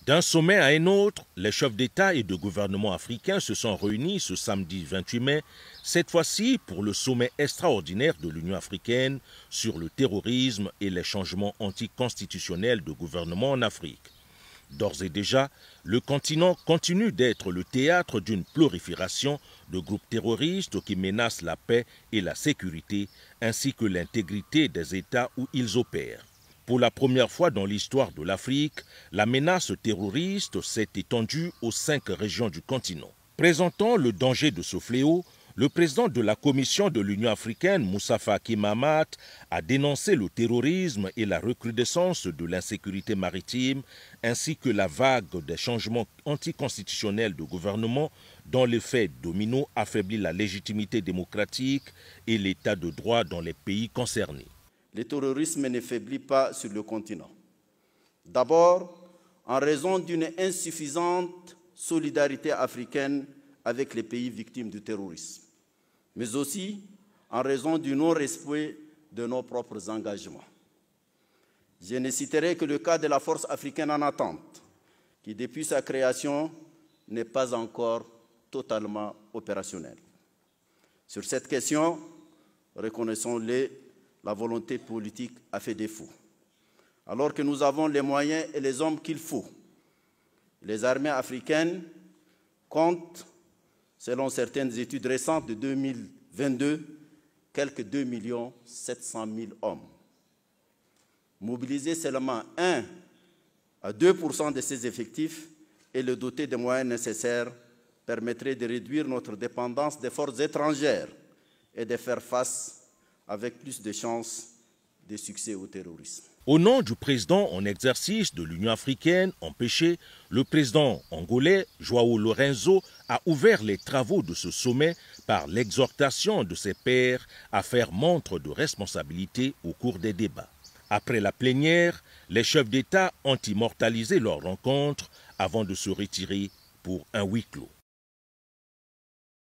D'un sommet à un autre, les chefs d'État et de gouvernement africains se sont réunis ce samedi 28 mai, cette fois-ci pour le sommet extraordinaire de l'Union africaine sur le terrorisme et les changements anticonstitutionnels de gouvernement en Afrique. D'ores et déjà, le continent continue d'être le théâtre d'une prolifération de groupes terroristes qui menacent la paix et la sécurité, ainsi que l'intégrité des États où ils opèrent. Pour la première fois dans l'histoire de l'Afrique, la menace terroriste s'est étendue aux 5 régions du continent. Présentant le danger de ce fléau, le président de la Commission de l'Union africaine, Moussa Faki Mahamat, a dénoncé le terrorisme et la recrudescence de l'insécurité maritime, ainsi que la vague des changements anticonstitutionnels de gouvernement dont l'effet domino affaiblit la légitimité démocratique et l'état de droit dans les pays concernés. Le terrorisme ne faiblit pas sur le continent. D'abord, en raison d'une insuffisante solidarité africaine avec les pays victimes du terrorisme, mais aussi en raison du non-respect de nos propres engagements. Je ne citerai que le cas de la Force africaine en attente, qui depuis sa création n'est pas encore totalement opérationnelle. Sur cette question, reconnaissons-le, la volonté politique a fait défaut. Alors que nous avons les moyens et les hommes qu'il faut, les armées africaines comptent, selon certaines études récentes de 2022, quelques 2 700 000 hommes. Mobiliser seulement 1 à 2% de ces effectifs et le doter des moyens nécessaires permettrait de réduire notre dépendance des forces étrangères et de faire face avec plus de chances de succès au terrorisme. Au nom du président en exercice de l'Union africaine empêché, le président angolais João Lourenço a ouvert les travaux de ce sommet par l'exhortation de ses pairs à faire montre de responsabilité au cours des débats. Après la plénière, les chefs d'État ont immortalisé leur rencontre avant de se retirer pour un huis clos.